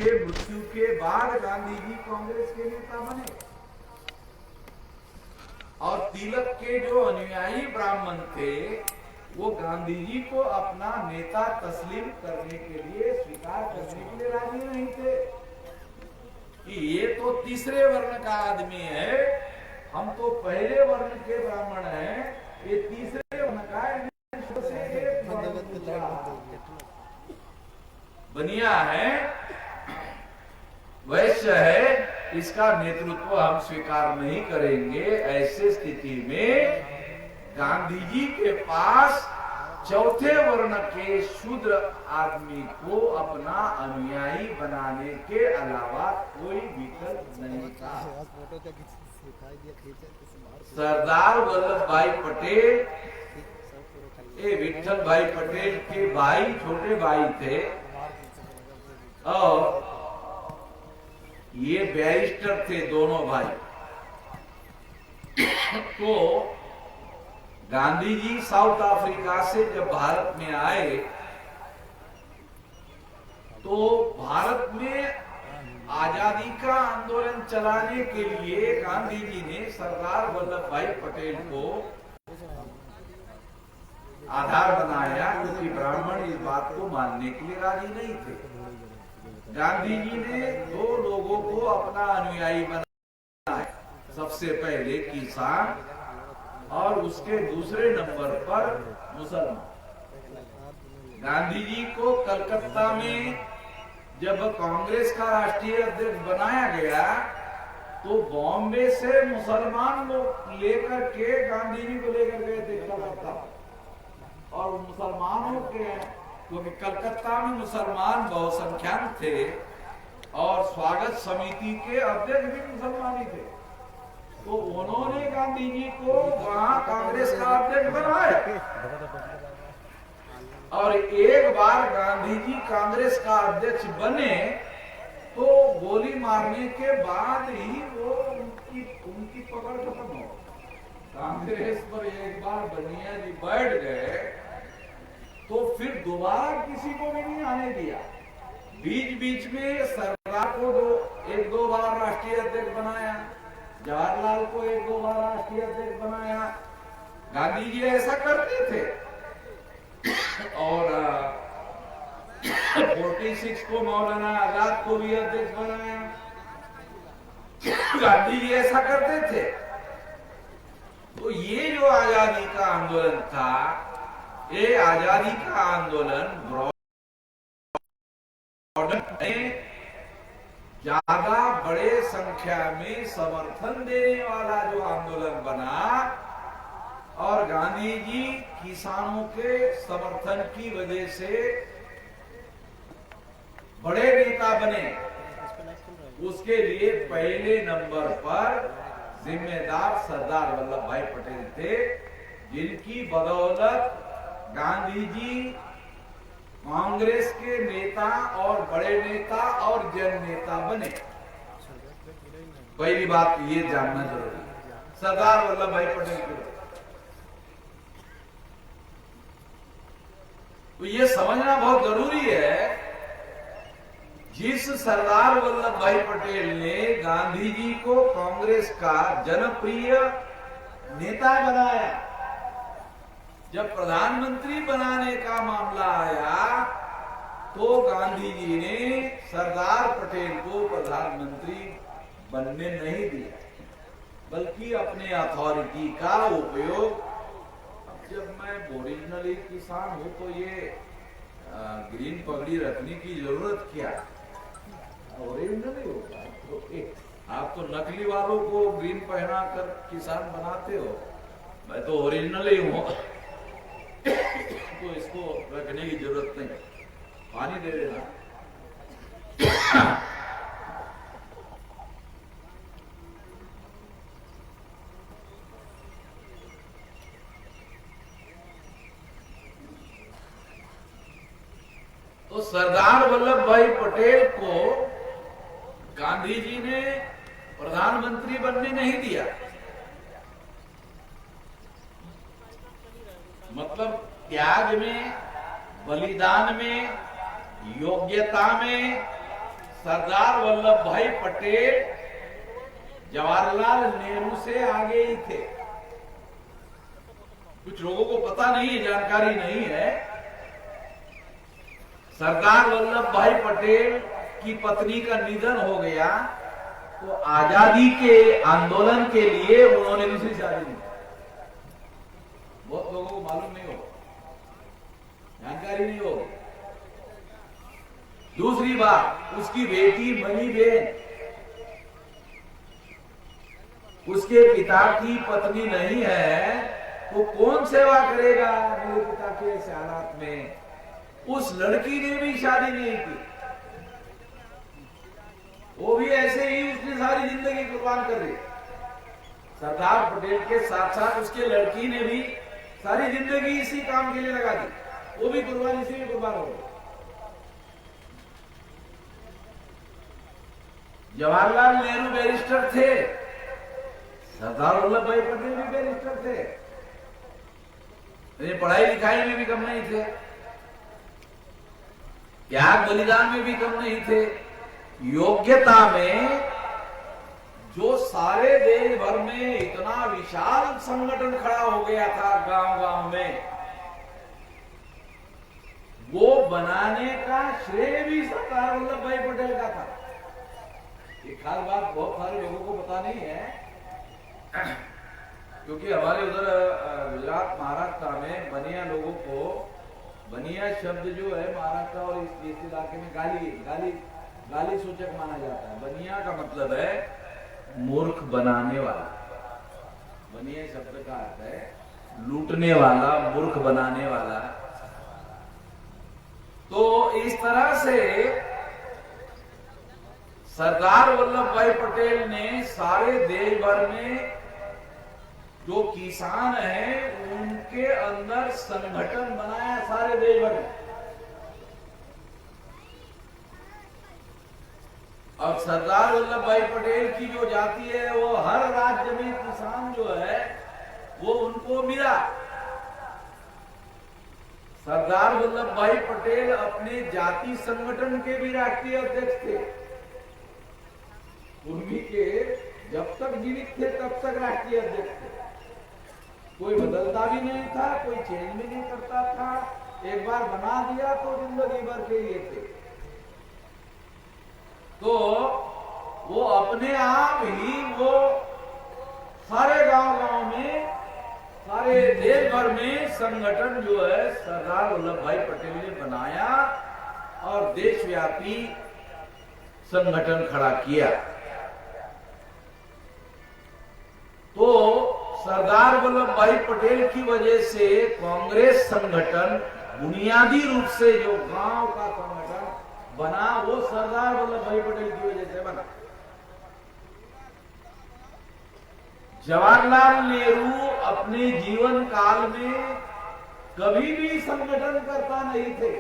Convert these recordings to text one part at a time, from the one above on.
के मृत्यु के बाद गांधी जी कांग्रेस के नेता बने और तिलक के जो अनुयायी ब्राह्मण थे वो गांधी जी को अपना नेता तस्लीम करने के लिए, स्वीकार करने के लिए राजी नहीं थे कि ये तो तीसरे वर्ण का आदमी है, हम तो पहले वर्ण के ब्राह्मण हैं, ये तीसरे वर्ण का बनिया है, वैश्य है, इसका नेतृत्व हम स्वीकार नहीं करेंगे। ऐसे स्थिति में गांधी जी के पास चौथे वर्ण के शूद्र आदमी को अपना अनुयायी बनाने के अलावा कोई विकल्प नहीं था। सरदार वल्लभ भाई पटेल ये विठल भाई पटेल के भाई, छोटे भाई थे और ये बैरिस्टर थे दोनों भाई। तो गांधी जी साउथ अफ्रीका से जब भारत में आए तो भारत में आजादी का आंदोलन चलाने के लिए गांधी जी ने सरदार वल्लभ भाई पटेल को आधार बनाया, क्योंकि ब्राह्मण इस बात को मानने के लिए राजी नहीं थे। गांधी जी ने दो लोगों को अपना अनुयायी बनाया, सबसे पहले किसान और उसके दूसरे नंबर पर मुसलमान। गांधी जी को कलकत्ता में जब कांग्रेस का राष्ट्रीय अध्यक्ष बनाया गया तो बॉम्बे से मुसलमान लोग लेकर के गांधी जी को लेकर गए थे कलकत्ता, और मुसलमानों के, क्योंकि कलकत्ता में मुसलमान बहुसंख्याक थे और स्वागत समिति के अध्यक्ष भी मुसलमान ही थे, तो उन्होंने गांधी जी को वहां कांग्रेस का अध्यक्ष बनाया। और एक बार गांधी जी कांग्रेस का अध्यक्ष बने तो गोली मारने के बाद ही वो उनकी पकड़ खत्म हो। कांग्रेस पर एक बार बनिया जी बैठ गए तो फिर दोबारा किसी को भी नहीं आने दिया। बीच बीच में सरदार को एक दो बार राष्ट्रीय अध्यक्ष बनाया, जवाहरलाल को एक दो बार राष्ट्रीय अध्यक्ष बनाया। गांधी जी ऐसा करते थे। और 46 को मौलाना आजाद को भी अध्यक्ष बनाया। गांधी जी ऐसा करते थे। तो ये जो आजादी का आंदोलन था, ये आजादी का आंदोलन ज्यादा बड़े संख्या में समर्थन देने वाला जो आंदोलन बना, और गांधी जी किसानों के समर्थन की वजह से बड़े नेता बने। उसके लिए पहले नंबर पर जिम्मेदार सरदार वल्लभ भाई पटेल थे, जिनकी बदौलत गांधी जी कांग्रेस के नेता और बड़े नेता और जन नेता बने। पहली बात ये जानना जरूरी है सरदार वल्लभ भाई पटेल के। तो ये समझना बहुत जरूरी है, जिस सरदार वल्लभ भाई पटेल ने गांधी जी को कांग्रेस का जनप्रिय नेता बनाया, जब प्रधानमंत्री बनाने का मामला आया तो गांधी जी ने सरदार पटेल को प्रधानमंत्री बनने नहीं दिया, बल्कि अपने अथॉरिटी का उपयोग। जब मैं ओरिजिनली किसान हूं तो ये ग्रीन पगड़ी रखने की जरूरत क्या? ओरिजिनली होगा तो आप तो नकली वालों को ग्रीन पहना कर किसान बनाते हो, मैं तो ओरिजिनली हूं तो इसको रखने की जरूरत नहीं। पानी दे देना। तो सरदार वल्लभ भाई पटेल को गांधी जी ने प्रधानमंत्री बनने नहीं दिया। मतलब त्याग में, बलिदान में, योग्यता में, सरदार वल्लभ भाई पटेल जवाहरलाल नेहरू से आगे ही थे। कुछ लोगों को पता नहीं है, जानकारी नहीं है। सरदार वल्लभ भाई पटेल की पत्नी का निधन हो गया तो आजादी के आंदोलन के लिए उन्होंने दूसरी शादी की। बहुत लोगों को मालूम नहीं होगा, जानकारी नहीं होगी। दूसरी बात, उसकी बेटी मनी बेन उसके पिता की पत्नी नहीं है तो कौन सेवा करेगा मेरे पिता के ऐसे हालात में। उस लड़की ने भी शादी नहीं की, वो भी ऐसे ही उसने सारी जिंदगी कुर्बान कर दी। सरदार पटेल के साथ साथ उसके लड़की ने भी सारी जिंदगी इसी काम के लिए लगा दी, वो भी कुर्बान, इसी में कुर्बान हो गए। जवाहरलाल नेहरू बैरिस्टर थे, सरदार वल्लभ भाई पटेल भी बैरिस्टर थे, पढ़ाई लिखाई में भी कम नहीं थे, त्याग बलिदान में भी कम नहीं थे, योग्यता में जो सारे देश भर में इतना विशाल संगठन खड़ा हो गया था गांव-गांव में, वो बनाने का श्रेय भी सरदार वल्लभ भाई पटेल का था। ये खास बात बहुत सारे लोगों को पता नहीं है, क्योंकि हमारे उधर गुजरात महाराष्ट्र में बनिया लोगों को, बनिया शब्द जो है महाराष्ट्र और इस इलाके में गाली सूचक माना जाता है। बनिया का मतलब है मूर्ख बनाने वाला। बनिया शब्द का अर्थ है लूटने वाला, मूर्ख बनाने वाला। तो इस तरह से सरदार वल्लभ भाई पटेल ने सारे देश भर में जो किसान हैं उनके अंदर संगठन बनाया, सारे देश भर में। अब सरदार वल्लभ भाई पटेल की जो जाति है वो हर राज्य में किसान जो है वो उनको मिला। सरदार वल्लभ भाई पटेल अपने जाति संगठन के भी राष्ट्रीय अध्यक्ष थे। उर्मी के जब तक जीवित थे तब तक राष्ट्रीय अध्यक्ष थे। कोई बदलता भी नहीं था, कोई चेंज भी नहीं करता था। एक बार बना दिया तो जिंदगी भर के लिए थे। तो वो अपने आप ही वो सारे गांव-गांव में, सारे देश भर में संगठन जो है सरदार वल्लभ भाई पटेल ने बनाया और देशव्यापी संगठन खड़ा किया। तो सरदार वल्लभ भाई पटेल की वजह से कांग्रेस संगठन बुनियादी रूप से जो गांव का संगठन बना वो सरदार वल्लभ भाई पटेल की वजह से बना। जवाहरलाल नेहरू अपने जीवन काल में कभी भी संगठन करता नहीं थे।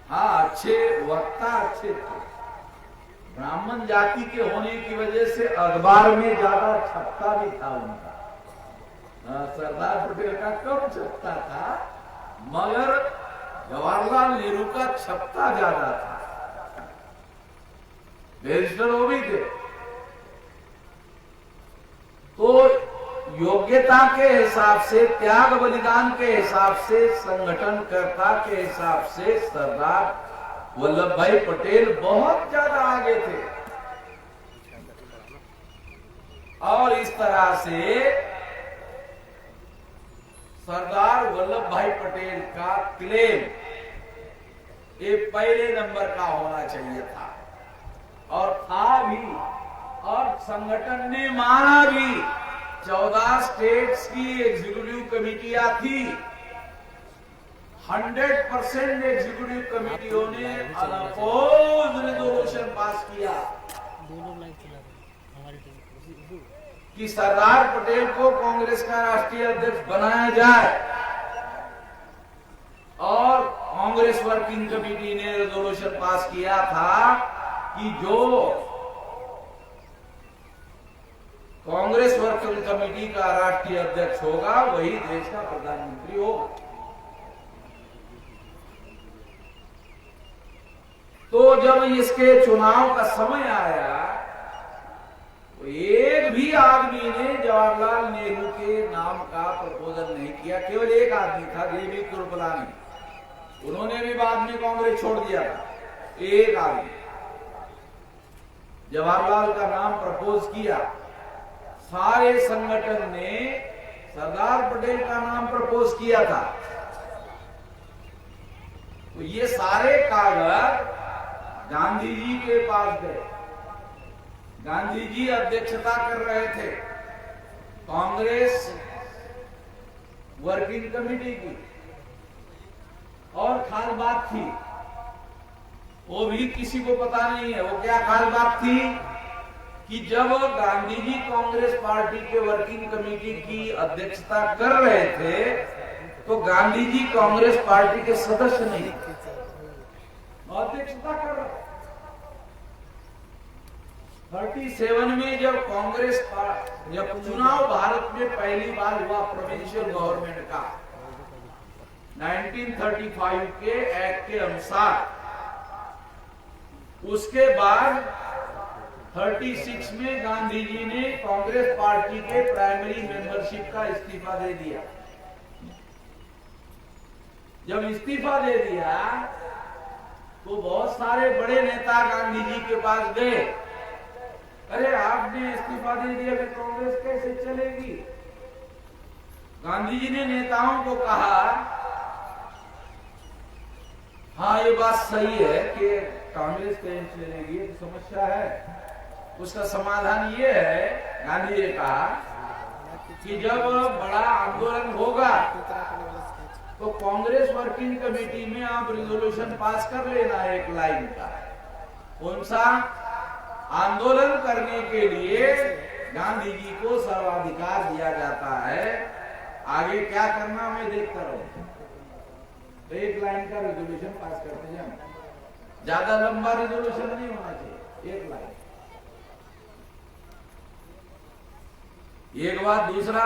हाँ, अच्छे वक्ता अच्छे थे। ब्राह्मण जाति के होने की वजह से अखबार में ज्यादा छपता भी था उनका। सरदार पटेल का कम छपता था, मगर जवाहरलाल नेहरू का छपता ज्यादा था। बैरिस्टर वो भी थे। तो योग्यता के हिसाब से, त्याग बलिदान के हिसाब से, संगठनकर्ता के हिसाब से सरदार वल्लभ भाई पटेल बहुत ज्यादा आगे थे। और इस तरह से सरदार वल्लभ भाई पटेल का क्लेम ये पहले नंबर का होना चाहिए था और था भी, और संगठन ने माना भी। 14 स्टेट्स की एग्जीक्यूटिव कमेटियां थी। 100% एग्जीक्यूटिव कमेटियों ने अनअपोज्ड रेजोल्यूशन पास किया कि सरदार पटेल को कांग्रेस का राष्ट्रीय अध्यक्ष बनाया जाए। और कांग्रेस वर्किंग कमेटी ने रेजोल्यूशन पास किया था कि जो कांग्रेस वर्किंग कमेटी का राष्ट्रीय अध्यक्ष होगा वही देश का प्रधानमंत्री होगा। तो जब इसके चुनाव का समय आया तो एक भी आदमी ने जवाहरलाल नेहरू के नाम का प्रपोजल नहीं किया। केवल एक आदमी था, देवी कृपलानी, उन्होंने भी बाद में कांग्रेस छोड़ दिया था। एक आदमी जवाहरलाल का नाम प्रपोज किया। सारे संगठन ने सरदार पटेल का नाम प्रपोज किया था। तो ये सारे कागज गांधी जी के पास गए। गांधी जी अध्यक्षता कर रहे थे कांग्रेस वर्किंग कमेटी की, और खास बात थी, वो भी किसी को पता नहीं है। वो क्या खास बात थी कि जब गांधी जी कांग्रेस पार्टी के वर्किंग कमेटी की अध्यक्षता कर रहे थे तो गांधी जी कांग्रेस पार्टी के सदस्य नहीं थे, अध्यक्षता कर रहे। 37 में जब कांग्रेस जब चुनाव भारत में पहली बार हुआ प्रोविंशियल गवर्नमेंट का 1935 के एक्ट के अनुसार, उसके बाद 36 में गांधी जी ने कांग्रेस पार्टी के प्राइमरी मेंबरशिप का इस्तीफा दे दिया। जब इस्तीफा दे दिया तो बहुत सारे बड़े नेता गांधी जी के पास गए, अरे आपने इस्तीफा दे दिया, फिर कांग्रेस कैसे चलेगी? गांधी जी ने नेताओं को कहा, हाँ ये बात सही है कि कांग्रेस कैसे चलेगी, तो समस्या है। उसका समाधान ये है, गांधी जी ने कहा कि जब बड़ा आंदोलन होगा तो कांग्रेस वर्किंग कमेटी में आप रिजोल्यूशन पास कर लेना एक लाइन का। कौन सा? आंदोलन करने के लिए गांधी जी को सर्वाधिकार दिया जाता है, आगे क्या करना मैं देखता रहूं। तो एक लाइन का रिजोल्यूशन पास करते हैं, ज्यादा लंबा रिजोल्यूशन नहीं होना चाहिए, एक लाइन। एक बात। दूसरा,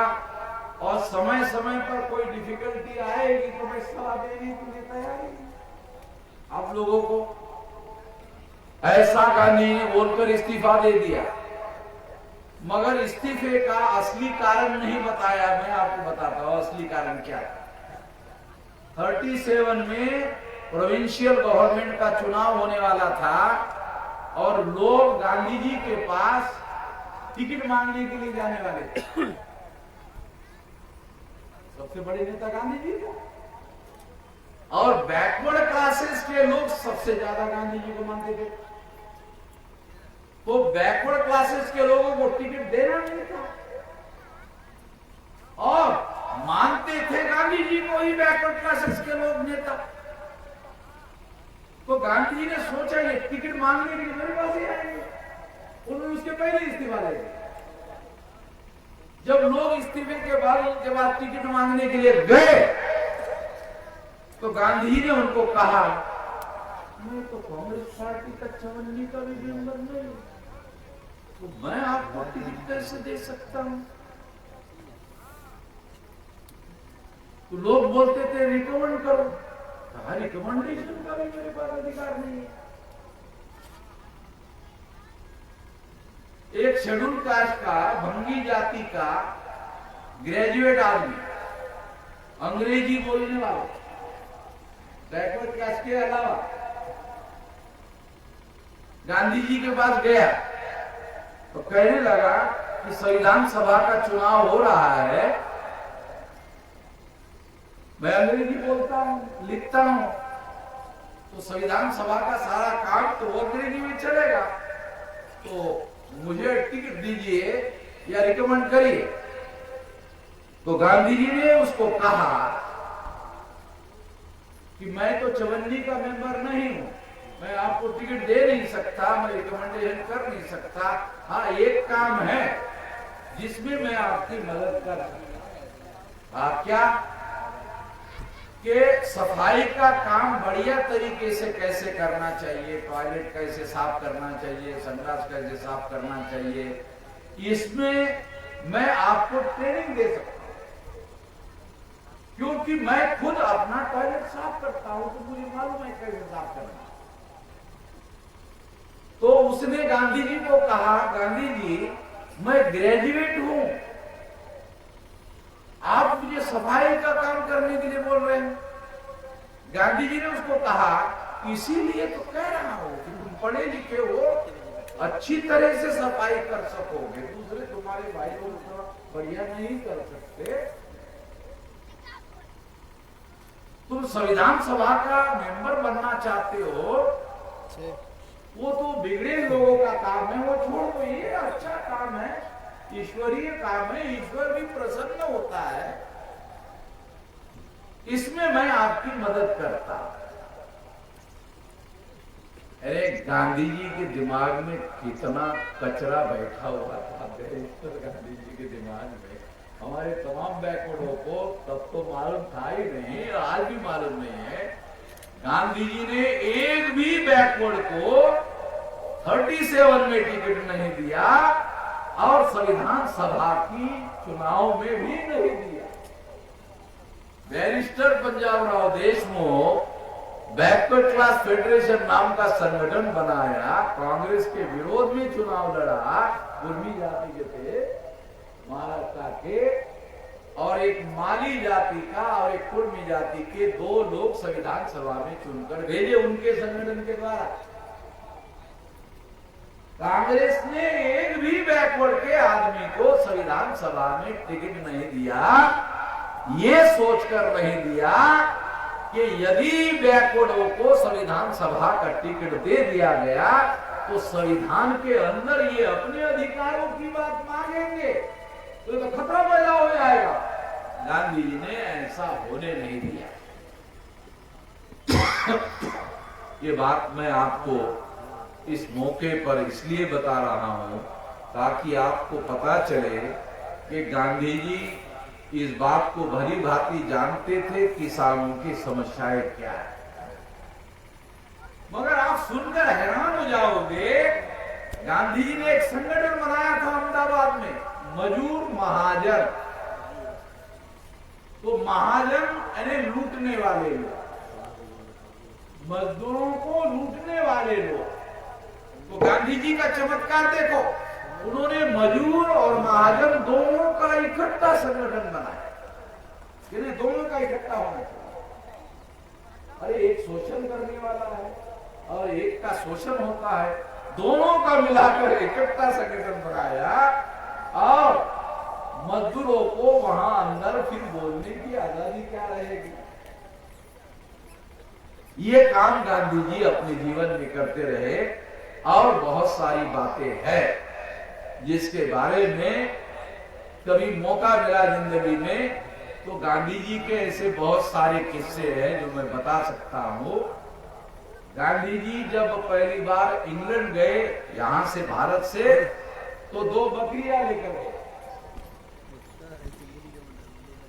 और समय समय पर कोई डिफिकल्टी आएगी तो मैं सलाह देने के लिए तैयार हूं आप लोगों को। ऐसा गांधी ने बोलकर इस्तीफा दे दिया, मगर इस्तीफे का असली कारण नहीं बताया। मैं आपको बताता हूं असली कारण क्या है। 37 में प्रोविंशियल गवर्नमेंट का चुनाव होने वाला था और लोग गांधी जी के पास टिकट मांगने के लिए जाने वाले थे। सबसे बड़े नेता गांधी जी थे और बैकवर्ड क्लासेस के लोग सबसे ज्यादा गांधी जी को मानते थे। तो बैकवर्ड क्लासेस के लोगों को टिकट देना नहीं था और मानते थे गांधी जी को ही बैकवर्ड क्लासेस के लोग नेता। तो गांधी जी ने सोचा ये टिकट मांगने के लिए मेरे पास ही आएंगे, उन्होंने उसके पहले इस्तीफा दे दिया। जब लोग इस्तीफे के बाद उनके बाद टिकट मांगने के लिए गए तो गांधी जी ने उनको कहा, मैं तो कांग्रेस पार्टी का 54 का भी मेंबर नहीं, तो मैं आपको टिकट कैसे दे सकता हूं? तो लोग बोलते थे रिकमेंड करो, कहा रिकमेंडेशन का भी मेरे पास अधिकार नहीं है। एक शेड्यूल कास्ट का, भंगी जाति का ग्रेजुएट आदमी, अंग्रेजी बोलने वाला, बैकवर्ड कास्ट के अलावा गांधी जी के पास गया तो कहने लगा कि संविधान सभा का चुनाव हो रहा है, मैं अंग्रेजी बोलता हूं, लिखता हूं, तो संविधान सभा का सारा काम तो अंग्रेजी में चलेगा, तो मुझे टिकट दीजिए या रिकमेंड करिए। तो गांधी जी ने उसको कहा कि मैं तो 54 का मेंबर नहीं हूं, मैं आपको टिकट दे नहीं सकता, मैं रिकमेंडेशन कर नहीं सकता। हाँ, एक काम है जिसमें मैं आपकी मदद कर सकता। क्या? कि सफाई का काम बढ़िया तरीके से कैसे करना चाहिए, टॉयलेट कैसे साफ करना चाहिए, संडास कैसे साफ करना चाहिए, इसमें मैं आपको ट्रेनिंग दे सकता हूं, क्योंकि मैं खुद अपना टॉयलेट साफ करता हूं, तो मुझे मालूम है कैसे साफ करना। गांधी जी को कहा, गांधी जी मैं ग्रेजुएट हूं, आप मुझे सफाई का काम करने के लिए बोल रहे हैं। गांधी जी ने उसको कहा इसीलिए तो कह रहा हूं कि तुम पढ़े लिखे हो, अच्छी तरह से सफाई कर सकोगे, दूसरे तुम्हारे भाई को बढ़िया नहीं कर सकते। तुम संविधान सभा का मेंबर बनना चाहते हो, वो तो बिगड़े लोगों का काम है, वो छोड़ दो, ये अच्छा काम है, ईश्वरीय काम है, ईश्वर भी प्रसन्न होता है, इसमें मैं आपकी मदद करता। अरे गांधी जी के दिमाग में कितना कचरा बैठा हुआ था, गांधी जी के दिमाग में। हमारे तमाम बैकवर्डों को तब तो मालूम था ही नहीं, आज भी मालूम नहीं है। गांधी जी ने एक भी बैकवर्ड को 37 में टिकट नहीं दिया और संविधान सभा की चुनाव में भी नहीं दिया। Barrister Panjabrao Deshmukh backward class federation नाम का संगठन बनाया, कांग्रेस के विरोध में चुनाव लड़ा, कुर्मी जाति के थे महाराष्ट्र के, और एक माली जाति का और एक कुर्मी जाति के 2 लोग संविधान सभा में चुनकर भेजे उनके संगठन के द्वारा। कांग्रेस ने एक भी बैकवर्ड के आदमी को संविधान सभा में टिकट नहीं दिया, ये सोचकर नहीं दिया कि यदि बैकवर्डों को संविधान सभा का टिकट दे दिया गया तो संविधान के अंदर ये अपने अधिकारों की बात मांगेंगे, तो खतरा पैदा हो जाएगा। गांधी जी ने ऐसा होने नहीं दिया। ये बात मैं आपको इस मौके पर इसलिए बता रहा हूं ताकि आपको पता चले कि गांधी जी इस बात को भली भांति जानते थे किसानों की समस्याएं क्या है। मगर आप सुनकर हैरान हो जाओगे, गांधी जी ने एक संगठन बनाया था अहमदाबाद में, मजदूर महाजन। तो महाजन यानी लूटने वाले लोग, मजदूरों को लूटने वाले लोग। तो गांधी जी का चमत्कार देखो, उन्होंने मजदूर और महाजन दोनों का इकट्ठा संगठन बनाया, दोनों का इकट्ठा होना चाहिए। अरे एक शोषण करने वाला है और एक का शोषण होता है, दोनों का मिलाकर इकट्ठा संगठन बनाया और मजदूरों को वहां अंदर फिर बोलने की आजादी क्या रहेगी। ये काम गांधी जी अपने जीवन में करते रहे और बहुत सारी बातें हैं जिसके बारे में कभी मौका मिला जिंदगी में तो गांधी जी के ऐसे बहुत सारे किस्से हैं जो मैं बता सकता हूं। गांधी जी जब पहली बार इंग्लैंड गए यहां से भारत से, तो 2 बकरियां लेकर गए।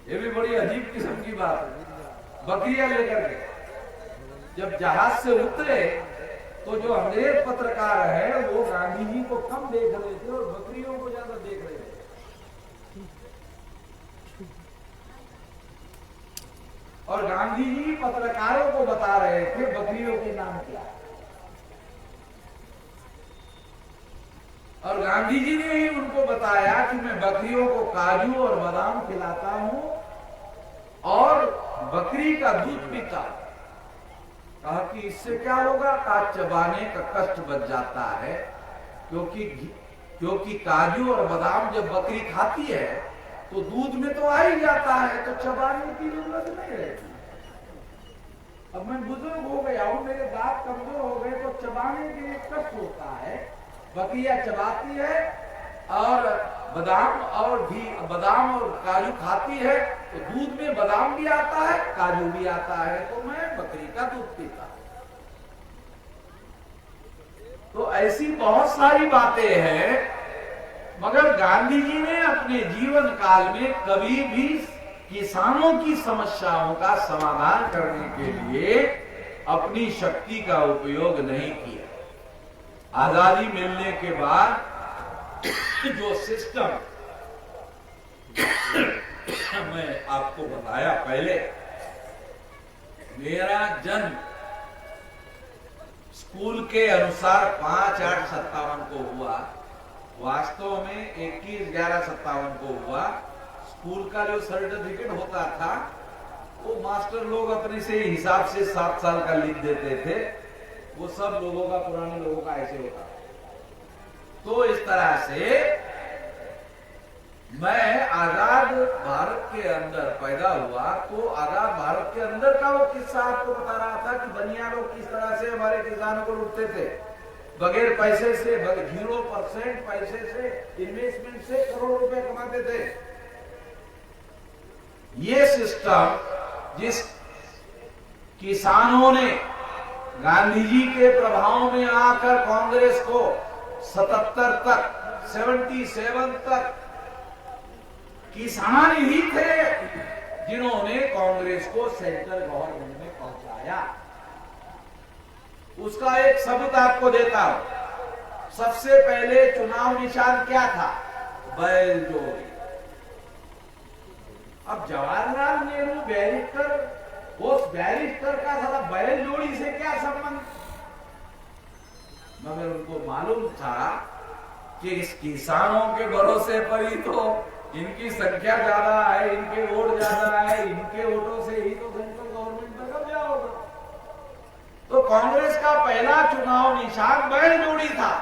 ये भी बड़ी अजीब किस्म की बात है, बकरियां लेकर गए। जब जहाज से उतरे तो जो अंग्रेज पत्रकार है वो गांधी जी को कम देख रहे थे और बकरियों को ज्यादा देख रहे थे। और गांधी जी पत्रकारों को बता रहे थे बकरियों के नाम क्या है। और गांधी जी ने ही उनको बताया कि मैं बकरियों को काजू और बादाम खिलाता हूं और बकरी का दूध पीता। कहा कि इससे क्या होगा, कहा चबाने का कष्ट बच जाता है, क्योंकि काजू और बादाम जब बकरी खाती है तो दूध में तो आ ही जाता है, तो चबाने की जरूरत नहीं रहती। अब मैं बुजुर्ग हो गया हूं, मेरे दांत कमजोर हो गए तो चबाने के लिए कष्ट होता है। बकरियां चबाती है और बादाम और काजू खाती है तो दूध में बादाम भी आता है, काजू भी आता है, तो मैं बकरी का दूध पीता। तो ऐसी बहुत सारी बातें हैं, मगर गांधी जी ने अपने जीवन काल में कभी भी किसानों की समस्याओं का समाधान करने के लिए अपनी शक्ति का उपयोग नहीं किया। आजादी मिलने के बाद जो सिस्टम मैं आपको बताया पहले, मेरा जन्म स्कूल के अनुसार 5/8/57 को हुआ, वास्तव में 21/11/57 को हुआ। स्कूल का जो सर्टिफिकेट होता था वो मास्टर लोग अपने से हिसाब से 7 साल का लिख देते थे, वो सब लोगों का, पुराने लोगों का ऐसे होता। तो इस तरह से मैं आजाद भारत के अंदर पैदा हुआ, तो आजाद भारत के अंदर का वो किस्सा आपको बता रहा था कि बनिया लोग किस तरह से हमारे किसानों को लूटते थे, बगैर पैसे से, 0% पैसे से, इन्वेस्टमेंट से करोड़ रुपए कमाते थे। ये सिस्टम जिस किसानों ने गांधी जी के प्रभाव में आकर कांग्रेस को 77 तक किसान ही थे जिन्होंने कांग्रेस को सेंट्रल गवर्नमेंट में पहुंचाया। उसका एक सबूत आपको देता हूं। सबसे पहले चुनाव निशान क्या था? बैल जोड़ी। अब जवाहरलाल नेहरू बैरिस्टर, उस बैरिस्टर का सारा बैल जोड़ी से क्या संबंध? मगर उनको मालूम था कि इस किसानों के भरोसे पर ही तो इनकी संख्या ज्यादा है, इनके वोट ज्यादा है, इनके वोटों से ही तो सेंट्रल गवर्नमेंट में कब्जा होगा। तो कांग्रेस का पहला चुनाव निशान बैल जोड़ी था।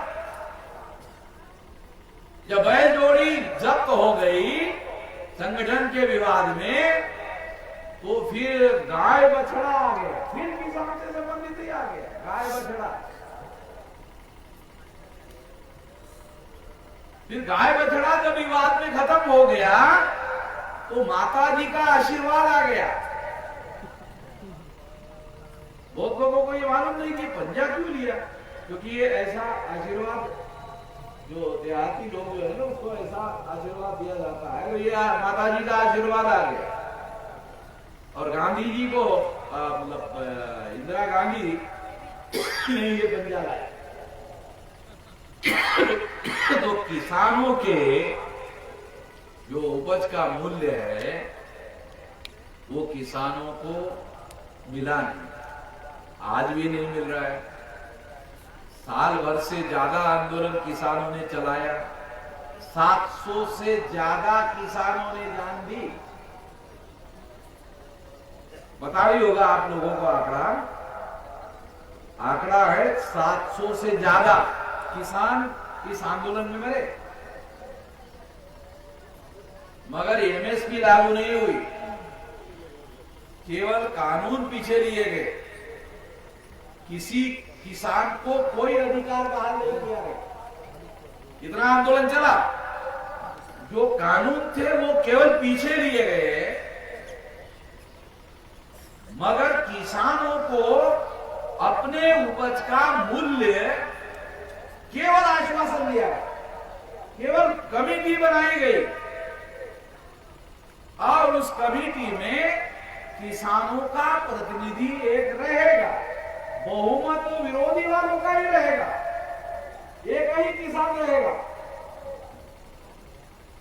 जब बैल जोड़ी जब्त हो गई संगठन के विवाद में, तो फिर गाय बछड़ा आ गया, फिर किसान से संबंधित ही आ गया गाय बछड़ा। फिर गाय बछड़ा जब विवाद में खत्म हो गया तो माता जी का आशीर्वाद आ गया। बहुत लोगों को ये मालूम नहीं कि पंजा क्यों लिया, क्योंकि ये ऐसा आशीर्वाद जो देहाती लोग जो है ना उसको ऐसा आशीर्वाद दिया जाता है, तो ये माता जी का आशीर्वाद आ गया। और गांधी जी को मतलब इंदिरा गांधी ने ये पंजा लाया। तो किसानों के जो उपज का मूल्य है वो किसानों को मिला नहीं, आज भी नहीं मिल रहा है। साल भर से ज्यादा आंदोलन किसानों ने चलाया, 700 से ज्यादा किसानों ने जान दी। पता ही होगा आप लोगों को आंकड़ा है 700 से ज्यादा किसान इस आंदोलन में मरे। मगर एमएसपी लागू नहीं हुई, केवल कानून पीछे लिए गए, किसी किसान को कोई अधिकार बहाल नहीं किया गया। इतना आंदोलन चला, जो कानून थे वो केवल पीछे लिए गए, मगर किसानों को अपने उपज का मूल्य केवल आश्वासन दिया, केवल कमेटी बनाई गई और उस कमेटी में किसानों का प्रतिनिधि एक रहेगा, बहुमत तो विरोधी वालों का ही रहेगा, एक ही किसान रहेगा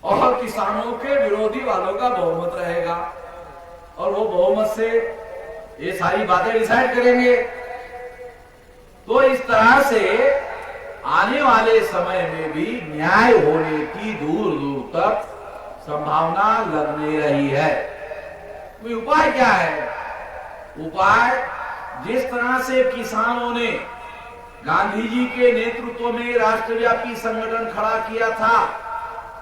और किसानों के विरोधी वालों का बहुमत रहेगा और वो बहुमत से ये सारी बातें डिसाइड करेंगे। तो इस तरह से आने वाले समय में भी न्याय होने की दूर दूर तक संभावना लग नहीं रही है। कोई उपाय क्या है? उपाय जिस तरह से किसानों ने गांधी जी के नेतृत्व में राष्ट्रव्यापी संगठन खड़ा किया था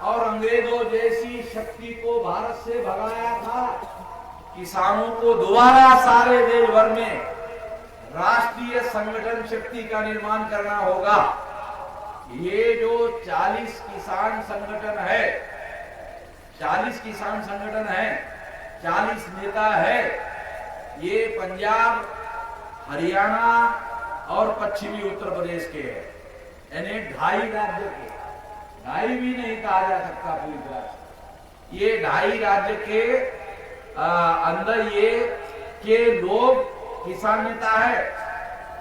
और अंग्रेजों जैसी शक्ति को भारत से भगाया था, किसानों को दोबारा सारे देश भर में राष्ट्रीय संगठन शक्ति का निर्माण करना होगा। ये जो 40 किसान संगठन है, 40 किसान संगठन है, 40 नेता है, ये पंजाब, हरियाणा और पश्चिमी उत्तर प्रदेश के हैं, यानी 2.5 राज्य के, 2.5 भी नहीं कहा जा सकता पूरी तरह से, ये 2.5 राज्य के अंदर ये के लोग किसान नेता है।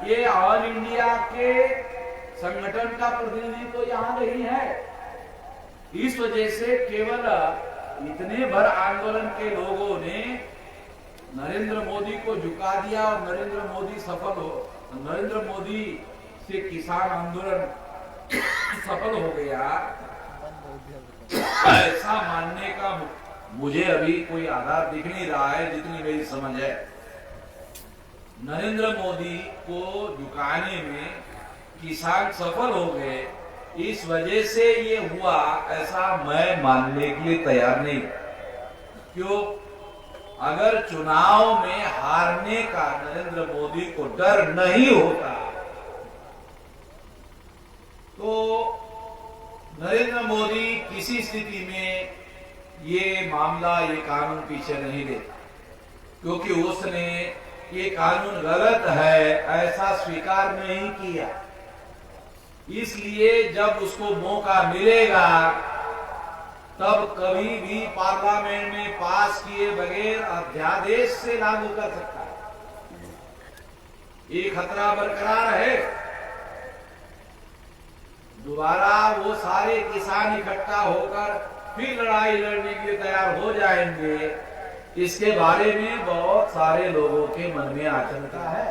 ये ऑल इंडिया के संगठन का प्रतिनिधि तो यहाँ नहीं है। इस वजह से केवल इतने भर आंदोलन के लोगों ने नरेंद्र मोदी को झुका दिया और नरेंद्र मोदी सफल नरेंद्र मोदी से किसान आंदोलन सफल हो गया, ऐसा मानने का मुझे अभी कोई आधार दिख नहीं रहा है, जितनी मेरी समझ है। नरेंद्र मोदी को झुकाने में किसान सफल हो गए, इस वजह से ये हुआ, ऐसा मैं मानने के लिए तैयार नहीं। क्यों? अगर चुनाव में हारने का नरेंद्र मोदी को डर नहीं होता तो नरेंद्र मोदी किसी स्थिति में ये मामला, ये कानून पीछे नहीं लेता, क्योंकि उसने ये कानून गलत है ऐसा स्वीकार नहीं किया। इसलिए जब उसको मौका मिलेगा तब कभी भी पार्लियामेंट में पास किए बगैर अध्यादेश से लागू कर सकता है। ये खतरा बरकरार है। दोबारा वो सारे किसान इकट्ठा होकर फिर लड़ाई लड़ने के लिए तैयार हो जाएंगे, इसके बारे में बहुत सारे लोगों के मन में आशंका है।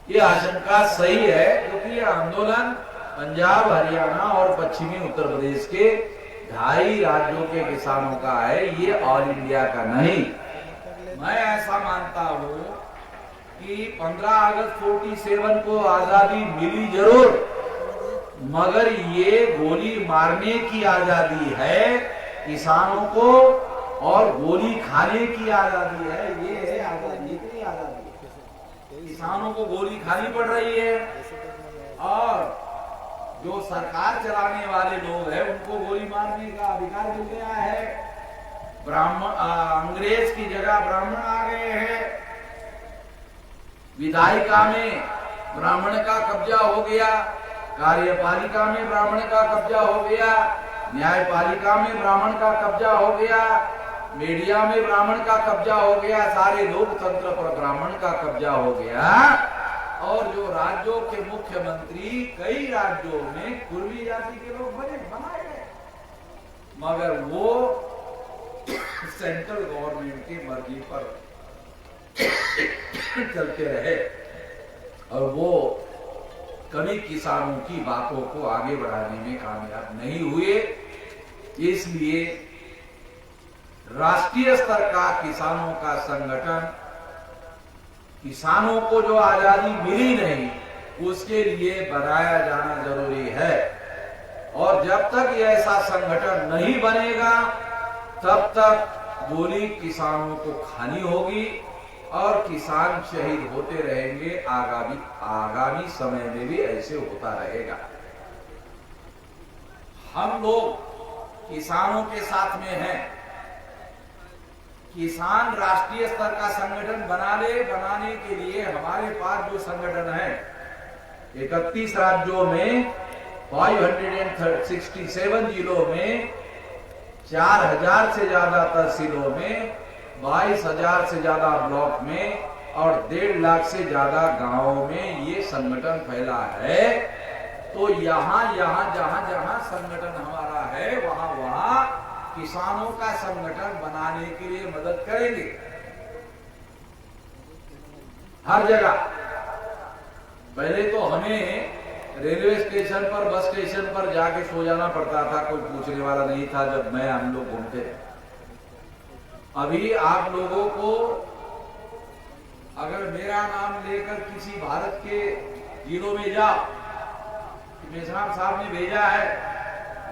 ये आशंका सही है, क्योंकि ये आंदोलन पंजाब, हरियाणा और पश्चिमी उत्तर प्रदेश के 2.5 राज्यों के किसानों का है, ये ऑल इंडिया का नहीं। मैं ऐसा मानता हूं कि 15 अगस्त 47 को आजादी मिली जरूर, मगर ये गोली मारने की आजादी है किसानों को और गोली खाने की आजादी है। ये है आजादी की आजादी। किसानों को गोली खानी पड़ रही है और जो सरकार चलाने वाले लोग हैं उनको गोली मारने का अधिकार मिल गया है। अंग्रेज की जगह ब्राह्मण आ गए हैं। विधायिका में ब्राह्मण का कब्जा हो गया, कार्यपालिका में ब्राह्मण का कब्जा हो गया, न्यायपालिका में ब्राह्मण का कब्जा हो गया, मीडिया में ब्राह्मण का कब्जा हो गया, सारे लोकतंत्र पर ब्राह्मण का कब्जा हो गया। और जो राज्यों के मुख्यमंत्री कई राज्यों में कुर्मी जाति के लोग बनाए गए, मगर वो सेंट्रल गवर्नमेंट की मर्जी पर चलते रहे और वो कभी किसानों की बातों को आगे बढ़ाने में कामयाब नहीं हुए। इसलिए राष्ट्रीय स्तर का किसानों का संगठन, किसानों को जो आजादी मिली नहीं उसके लिए बनाया जाना जरूरी है। और जब तक ये ऐसा संगठन नहीं बनेगा तब तक गोली किसानों को खानी होगी और किसान शहीद होते रहेंगे। आगामी समय में भी ऐसे होता रहेगा। हम लोग किसानों के साथ में हैं। किसान राष्ट्रीय स्तर का संगठन बनाने के लिए हमारे पास जो संगठन है 31 राज्यों में 567 जिलों में 4000 से ज्यादा तहसीलों में 22,000 से ज्यादा ब्लॉक में और 1.5 लाख से ज्यादा गांवों में ये संगठन फैला है। तो जहां जहां संगठन हमारा है वहां किसानों का संगठन बनाने के लिए मदद करेंगे। हर जगह पहले तो हमें रेलवे स्टेशन पर, बस स्टेशन पर जाके सो जाना पड़ता था, कोई पूछने वाला नहीं था जब हम लोग घूमते थे। अभी आप लोगों को अगर मेरा नाम लेकर किसी भारत के जिलों में जाओ, मेजराम साहब ने भेजा है,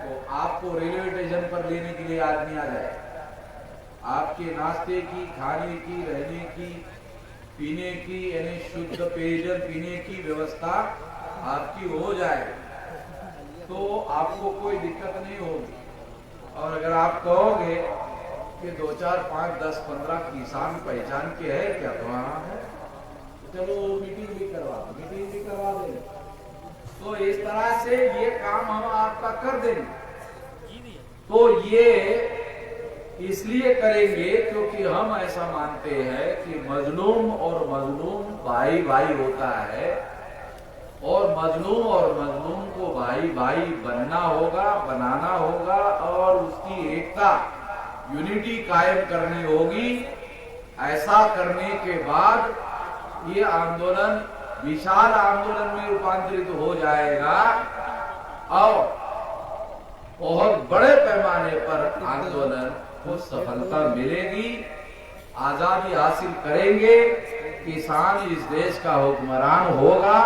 तो आपको रेलवे स्टेशन पर लेने के लिए आदमी आ जाए। आपके नाश्ते की, खाने की, रहने की, पीने की, यानी शुद्ध पेयजल पीने की व्यवस्था आपकी हो जाए तो आपको कोई दिक्कत नहीं होगी। और अगर आप कहोगे कि 2, 4, 5, 10, 15 किसान पहचान के है क्या, तो हाँ है, चलो मीटिंग भी करवा देंगे। तो इस तरह से ये काम हम आपका कर देंगे। तो ये इसलिए करेंगे क्योंकि हम ऐसा मानते हैं कि मजलूम और मजलूम भाई भाई होता है और मजलूम को भाई भाई बनना होगा, बनाना होगा और उसकी एकता, यूनिटी कायम करनी होगी। ऐसा करने के बाद ये आंदोलन विशाल आंदोलन में रूपांतरित हो जाएगा और बहुत बड़े पैमाने पर आंदोलन को सफलता मिलेगी, आजादी हासिल करेंगे, किसान इस देश का हुक्मरान होगा।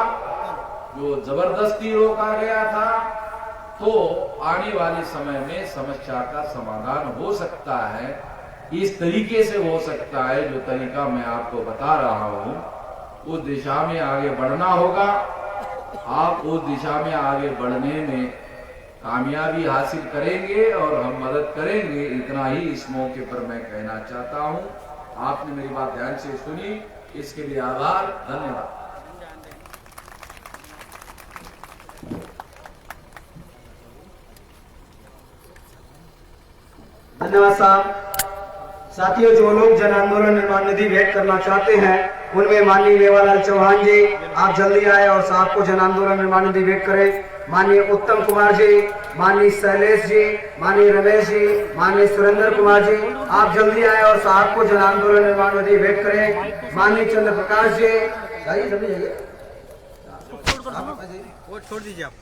जो जबरदस्ती रोका गया था, तो आने वाले समय में समस्या का समाधान हो सकता है। इस तरीके से हो सकता है, जो तरीका मैं आपको बता रहा हूं, उस दिशा में आगे बढ़ना होगा। आप उस दिशा में आगे बढ़ने में कामयाबी हासिल करेंगे और हम मदद करेंगे। इतना ही इस मौके पर मैं कहना चाहता हूं। आपने मेरी बात ध्यान से सुनी, इसके लिए आभार, धन्यवाद। धन्यवाद साहब। साथियों, जो लोग जन आंदोलन निर्माण निधि भेंट करना चाहते हैं, उनमें माननीय मेवालाल चौहान जी, आप जल्दी आए और साहब को जन आंदोलन निर्माण निधि भेंट करें। माननीय उत्तम कुमार जी, माननीय शैलेश जी, माननीय रमेश जी, माननीय सुरेंद्र कुमार जी, आप जल्दी आए और साहब को जन आंदोलन निर्माण निधि भेंट करें। माननीय चंद्र प्रकाश जी, जल्दी जाइए, छोड़ दीजिए, आप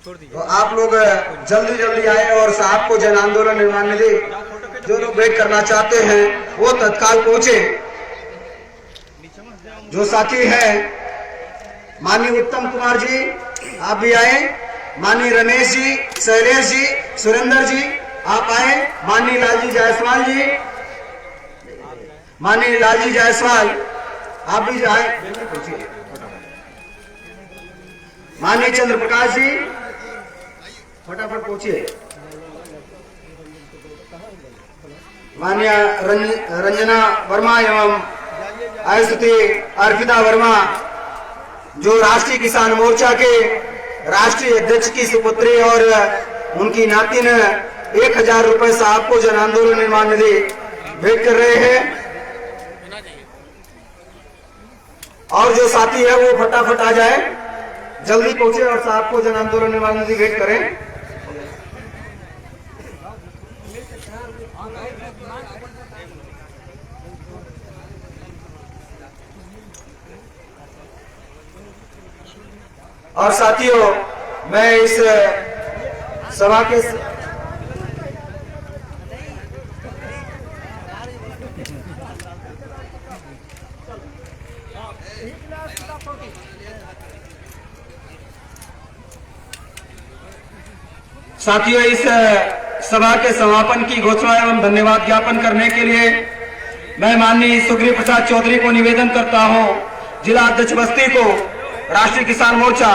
छोड़ दीजिए। तो आप लोग जल्दी आए और साहब को जन आंदोलन निर्माण निधि जो लोग भेंट करना चाहते हैं वो तत्काल पहुंचे। जो साथी हैं, माननीय उत्तम कुमार जी, आप भी आए। माननीय रमेश जी, शैलेश जी, सुरेंद्र जी, आप आए। माननीय लालजी जायसवाल जी, माननीय लालजी जायसवाल, आप भी आए। माननीय चंद्र प्रकाश जी, फटाफट पहुंचिए। माननीय रंजना वर्मा एवं आयुष्मती अर्पिता वर्मा, जो राष्ट्रीय किसान मोर्चा के राष्ट्रीय अध्यक्ष की सुपुत्री और उनकी नातिन 1000 रुपए साहब को जन आंदोलन निर्माण निधि भेंट कर रहे हैं। और जो साथी है वो फटाफट आ जाए, जल्दी पहुंचे और साहब को जन आंदोलन निर्माण निधि भेंट करें। और साथियों, मैं इस सभा के साथियों, इस सभा के समापन की घोषणा एवं धन्यवाद ज्ञापन करने के लिए मैं माननीय सुग्रीव प्रसाद चौधरी को निवेदन करता हूं, जिला अध्यक्ष बस्ती को, राष्ट्रीय किसान मोर्चा।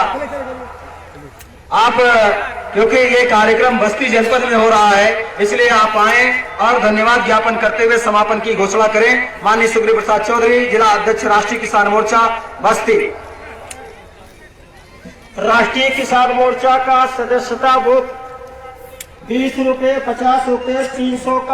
आप, क्योंकि ये कार्यक्रम बस्ती जनपद में हो रहा है, इसलिए आप आए और धन्यवाद ज्ञापन करते हुए समापन की घोषणा करें। माननीय सुग्रीव प्रसाद चौधरी, जिला अध्यक्ष राष्ट्रीय किसान मोर्चा बस्ती। राष्ट्रीय किसान मोर्चा का सदस्यता बुक 20 रुपए, 50 रुपए, 300 का